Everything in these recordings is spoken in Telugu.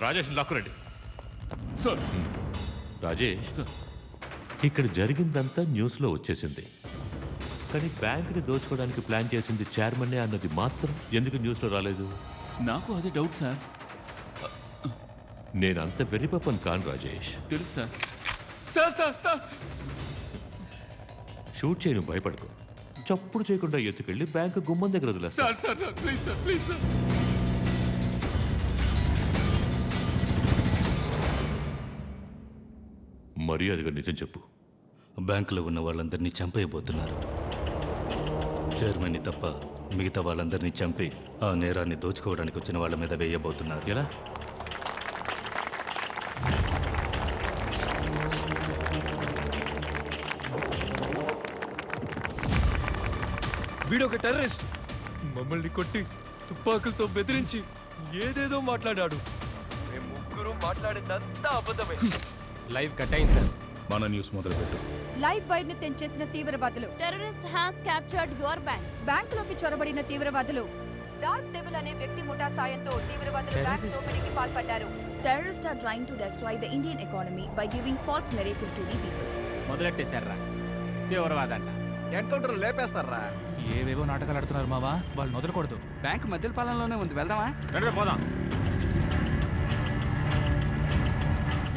రాజేష్ లాక్కురండి. సార్ రాజేష్ సార్ ఇక్కడ జరిగిందంతా న్యూస్లో వచ్చేసింది, కానీ బ్యాంకుని దోచుకోవడానికి ప్లాన్ చేసింది చైర్మన్నే అన్నది మాత్రం ఎందుకు న్యూస్లో రాలేదు? నాకు అదే డౌట్ సార్. నేను అంత వెర్రిపప్పని కాను రాజేష్. తెలుసు sir. Sir sir sir shoot చేయను, భయపడకు. చప్పుడు చేయకుండా ఎత్తుకెళ్ళి బ్యాంకు గుమ్మం దగ్గర వదిలేస్తా. Sir sir sir please sir please sir. మర్యాదగా నిజం చెప్పు. బ్యాంకులో ఉన్న వాళ్ళందరినీ చంపేయబోతున్నారు. చైర్మన్ని తప్ప మిగతా వాళ్ళందరినీ చంపి ఆ నేరాన్ని దోచుకోవడానికి వచ్చిన వాళ్ళ మీద వేయబోతున్నారు. ఎలా? వీడొక టెర్రరిస్ట్. మమ్మల్ని కొట్టి తుపాకులతో బెదిరించి ఏదేదో మాట్లాడాడు. మేము ముగ్గురు మాట్లాడిందంతా అబద్ధమే. లైవ్ కట్ అయింది సార్. మన న్యూస్ మొదలుపెట్టు. లైవ్ వైర్ ని తెంచేసిన తీవ్రవాదులు. Terrorist has captured your bank. బ్యాంకులోకి చొరబడిన తీవ్రవాదులు. డార్క్ డెవిల్ అనే వ్యక్తి ముఠా సాయంతో తీవ్రవాదులు బ్యాంక్ దోపిడీకి పాల్పడ్డారు. Terrorists are trying to destroy the Indian economy by giving false narrative to the people. మొదలెట్టేశారా తీవ్రవాదంట. ఎన్కౌంటర్ లేపేస్తారా? ఏవేవో నాటకాలు ఆడుతున్నారు మావా, వాళ్ళు వదలకూడదు. బ్యాంక్ మధ్య పాలనలోనే ఉంది, వెళ్దామా? పోదాం.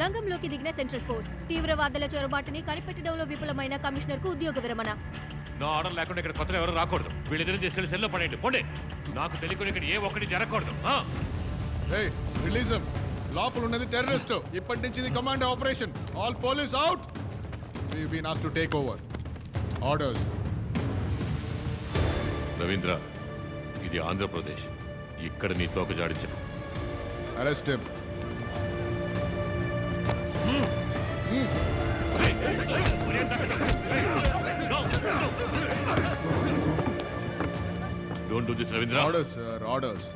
రంగంలోకి దిగిన సెంట్రల్ ఫోర్స్. తీవ్రవాదుల చొరబాటుని కనిపెట్టడంలో విఫలమైన కమిషనర్ కు ఉద్యోగ విరమణ. నా ఆర్డర్ లేకుండా ఇక్కడ కొత్తగా ఎవరు రాకూడదు. వీళ్ళిద్దరూ తీసుకెళ్లి సెల్లో పడేయండి. పోండి. నాకు తెలియకుండా ఇక్కడ ఏ ఒక్కటి జరగకూడదు. రిలీజ్ లోపల ఉన్నది టెర్రరిస్ట్. ఇప్పటి నుంచి ఇది command operation. All police out. We been asked to take over orders. Ravindra, ఇది ఆంధ్రప్రదేశ్. ఇక్కడ నీ తోక జాడించను. Arrest him. Don't do this Ravindra. Orders sir, orders.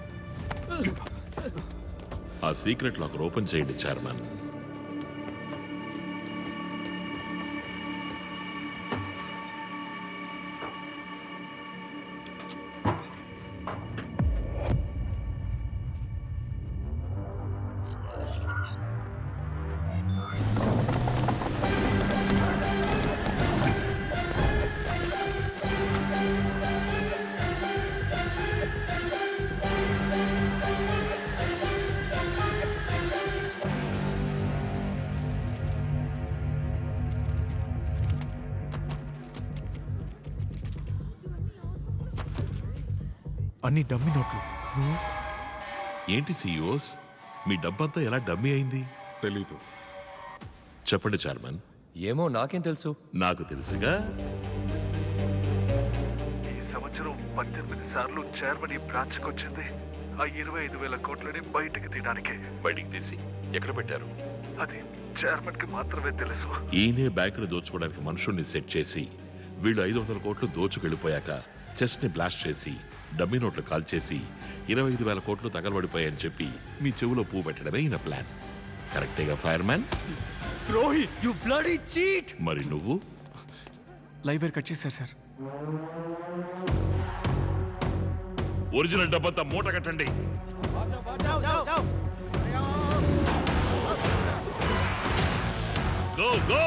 ఆ సీక్రెట్ లాకర్ ఓపెన్ చేయండి చైర్మన్. అన్ని డమ్మి నోట్లు. ఏంటి సిఇఓస్, మీ డబ్బంతా ఎలా డమ్మీ అయింది? తెలీదు. చెప్పండి చైర్మన్. ఏమో, నాకేం తెలుసు. నాకు తెలుసుగా. ఈ సంవత్సరం 18 సార్లు చైర్మన్ ఈ బ్రాంచ్ కి వచ్చింది. ఆ 25,000 కోట్లని బయటికి తీయడానికి. బయటికి తీసి ఎక్కడ పెట్టారు? అది చైర్మన్ కి మాత్రమే తెలుసు. ఈయనే బ్యాంకును దోచుకోవడానికి మనుషుల్ని సెట్ చేసి వీళ్ళు 500 కోట్లు దోచుకెళ్ళిపోయాక చెస్ట్ ని బ్లాస్ట్ చేసి డమ్మీ నోట్లు కాల్ చేసి 25,000 కోట్లు తగలబడిపోయాయని చెప్పి మీ చెవులో పువ్వు పెట్టడమే ఈయన ప్లాన్. కరెక్టేగా ఫైర్మ్యాన్? ద్రోహి, యు బ్లడీ చీట్. మరి నువ్వు? లైవ్ వైర్ కట్ చేశారు సార్. ఒరిజినల్ డబ్బంతా మూట కట్టండి. Go go.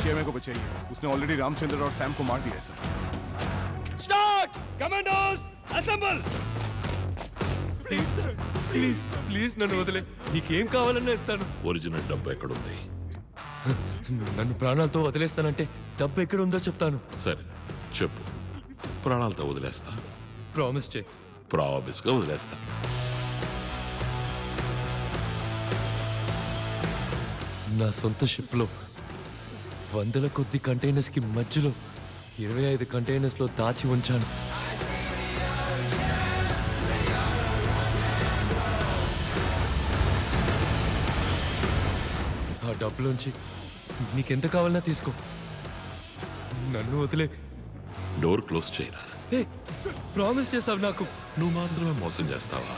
चेयरमैन को बचाइए. उसने ऑलरेडी रामचंद्र और सैम को मार दिया है sir. Start. Commandos assemble. Please please please నన్ను వదిలే. నీకేం కావాలన్నా ఇస్తాను. ఒరిజినల్ డబ్బు ఎక్కడుంది? నన్ను ప్రాణాలతో వదిలేస్తానంటే డబ్బు ఎక్కడుందో చెప్తాను. సరే చెప్పు. ప్రాణాలతో వదిలేస్తా. ప్రామిస్ చేయి. ప్రామిస్ గా వదిలేస్తా. నా సొంత షిప్లో 100 కొద్ది కంటైనర్స్ కి మధ్యలో 25 కంటైనర్స్ లో దాచి ఉంచాను. ఆ డబ్బులోంచి నీకెంత కావాలన్నా తీసుకో. నన్ను వదిలే. డోర్ క్లోజ్ చేయరా. ప్రామిస్ చేసావు నాకు. నువ్వు మాత్రమే మోసం చేస్తావా?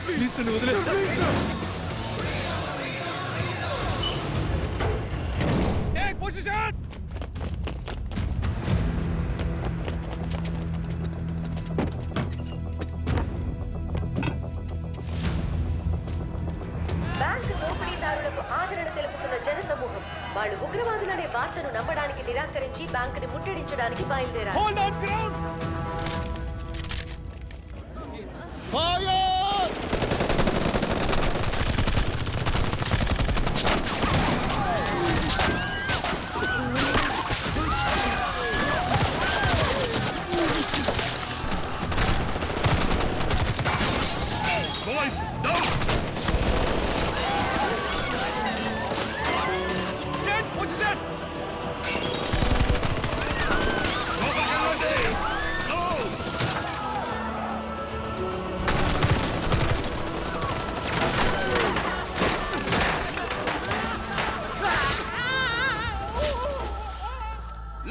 ప్లీజ్ నన్ను వదిలే. వాళ్ళు ఉగ్రవాదులనే వార్తను నమ్మడానికి నిరాకరించి బ్యాంకుని ముట్టడించడానికి బయలుదేరారు.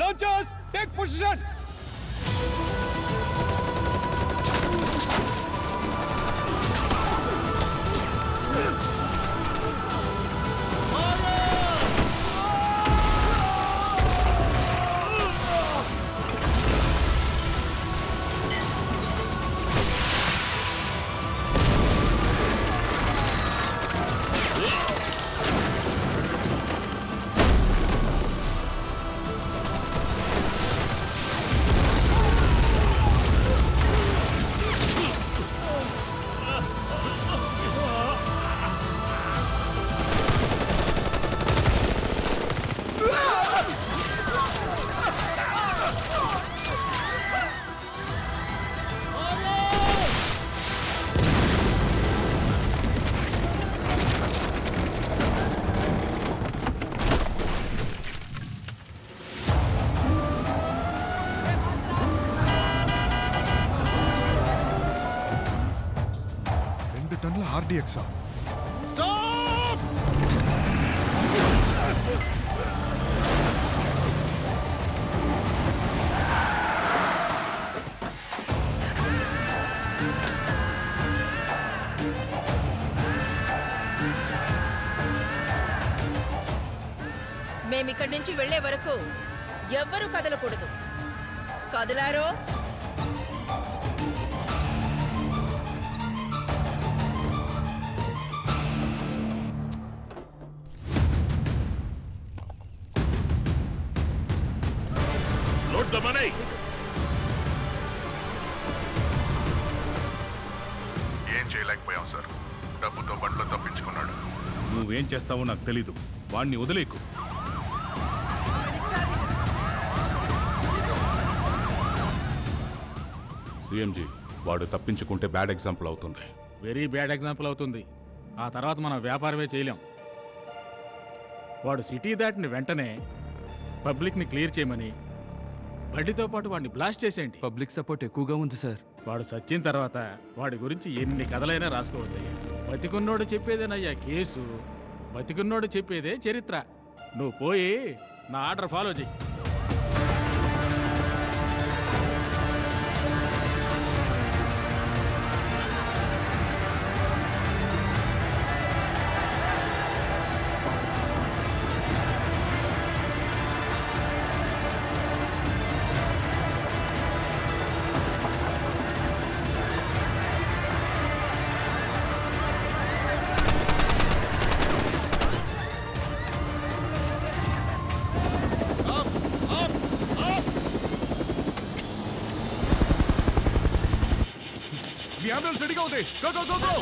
Launchers, take position! టన్నుల ఆర్డీఎక్సా? మేమిక్కడి నుంచి వెళ్లే వరకు ఎవ్వరూ కదలకూడదు. కదలారో ఏం చేయలేకపోయాం సార్. డబ్బుతో బండ్లో తప్పించుకున్నాడు. నువ్వేం చేస్తావో నాకు తెలీదు. వాణ్ణి వదిలేకు. సిఎంజీ, వాడు తప్పించుకుంటే బ్యాడ్ ఎగ్జాంపుల్ అవుతుంది. వెరీ బ్యాడ్ ఎగ్జాంపుల్ అవుతుంది. ఆ తర్వాత మనం వ్యాపారమే చేయలేం. వాడు సిటీ దాటిన వెంటనే పబ్లిక్ని క్లియర్ చేయమని బండితో పాటు వాడిని బ్లాస్ట్ చేసేయండి. పబ్లిక్ సపోర్ట్ ఎక్కువగా ఉంది సార్. వాడు చచ్చిన తర్వాత వాడి గురించి ఎన్ని కథలైనా రాసుకోవచ్చయ్యా. బతికున్నోడు చెప్పేదేనయ్యా కేసు, బతికున్నోడు చెప్పేదే చరిత్ర. నువ్వు పోయి నా ఆర్డర్ ఫాలో చెయ్యి. మీ అంబులెన్స్ రెడీగా ఉంది. Go go go go.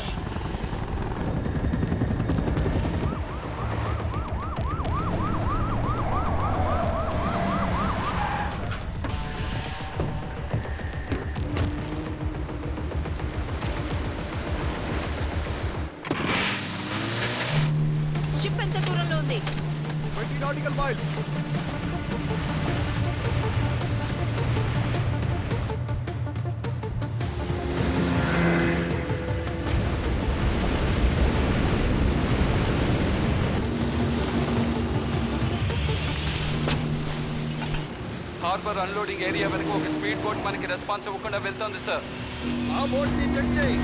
Ship ఎంత దూరంలో ఉంది? 20 nautical miles. Harbour unloading area వరకు ఒక స్పీడ్ బోట్ మనకి రెస్పాన్స్ ఇవ్వకుండా వెళ్తోంది సార్. ఆ బోట్ ని చెక్ చేయి.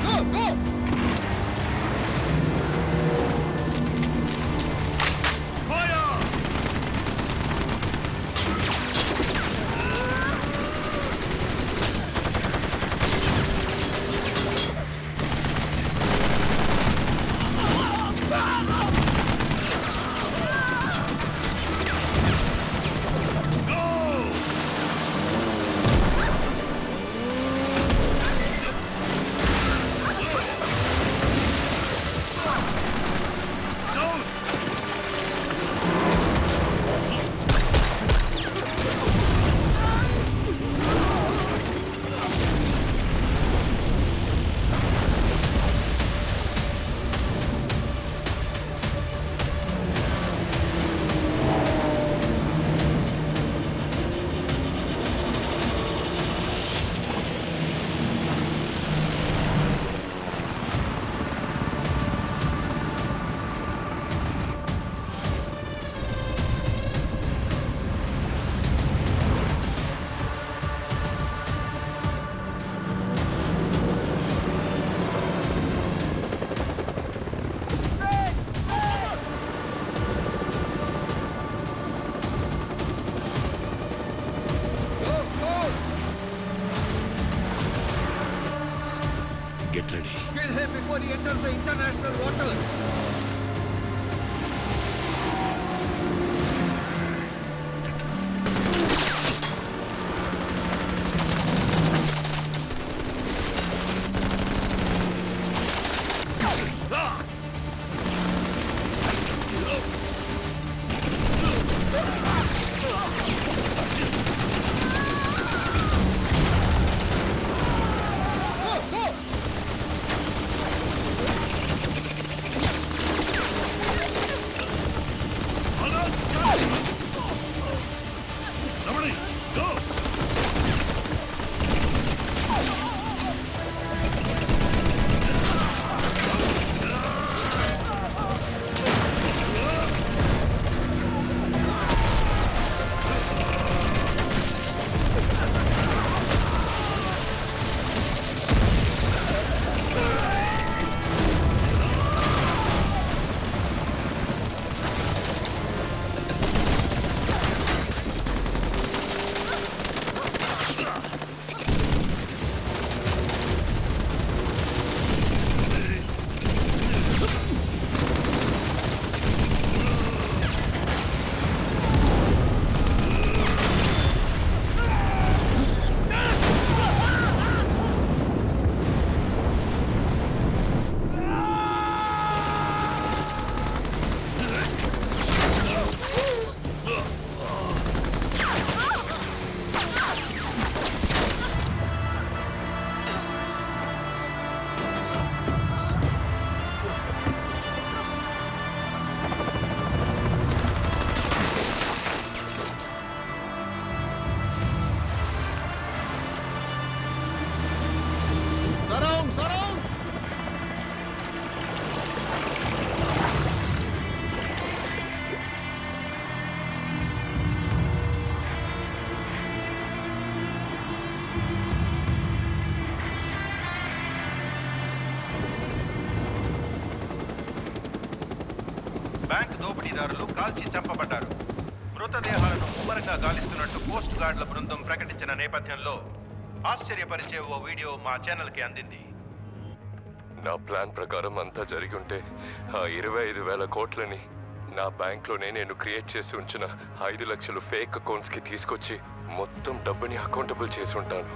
Go go. enter the international waters. Bank దోపిడీదారులు కాల్చి చంపబడ్డారు. మృతదేహాలను ముమ్మరంగా గాలిస్తున్నట్టు కోస్ట్ గార్డుల బృందం ప్రకటించిన నేపథ్యంలో ఆశ్చర్యపరిచే ఓ వీడియో మా ఛానల్కి అందింది. నా ప్లాన్ ప్రకారం అంతా జరిగి ఉంటే ఆ 25,000 కోట్లని నా బ్యాంక్లోనే నేను క్రియేట్ చేసి ఉంచిన 5 లక్షలు ఫేక్ అకౌంట్స్కి తీసుకొచ్చి మొత్తం డబ్బుని అకౌంటబుల్ చేసి ఉంటాను.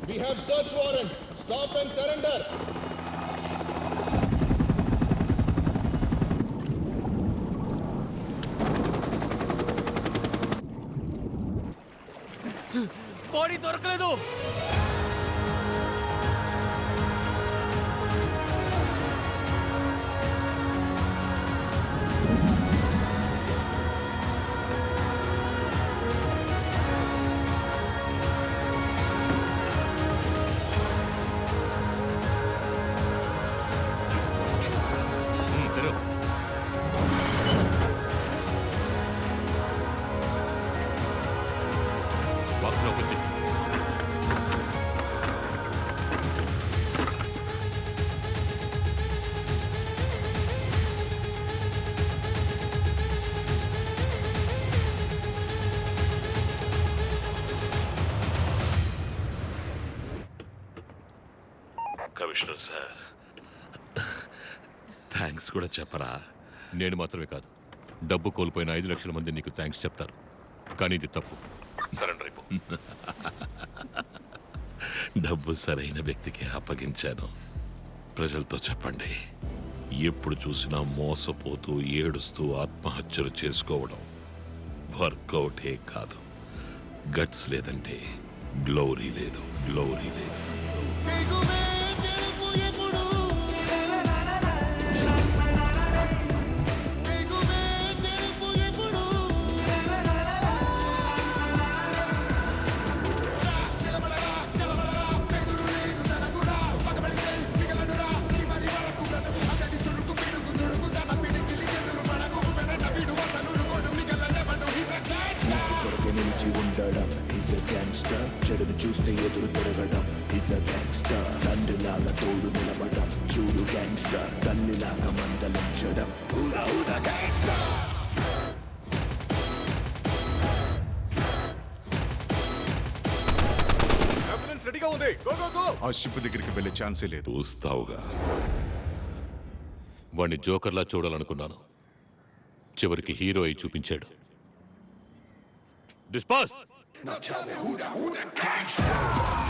We have search warrant. Stop and surrender. Body దొరకలేదు. కమిషనర్ సార్, థ్యాంక్స్ కూడా చెప్పరా? నేను మాత్రమే కాదు, డబ్బు కోల్పోయిన 5 లక్షల మంది నీకు థ్యాంక్స్ చెప్తారు. కానీ ఇది తప్పు. సరెండర్ అయిపో. డబ్బు సరైన వ్యక్తికి అప్పగించాను. ప్రజలతో చెప్పండి, ఎప్పుడు చూసినా మోసపోతూ ఏడుస్తూ ఆత్మహత్యలు చేసుకోవడం వర్కౌటే కాదు. గట్స్ లేదంటే గ్లోరీ లేదు, గ్లోరీ లేదు. చెడును చూస్తే ఎదురు తిరగడం. Is a gangster. తండ్రిలాగా తోడు నిలబడం. చూడు గ్యాంగ్స్టర్, తల్లిలాగా మందలించడం. ఊరా ఊరా గ్యాంగ్స్టర్. ఉంది గో గో గో ఆ షిప్ దగ్గరికి వెళ్ళే ఛాన్సే లేదు చూస్తావుగా వాణ్ణి జోకర్లా చూడాలనుకున్నాను చివరికి హీరో అయి చూపించాడు డిస్పాస్ Now tell me who the gangster?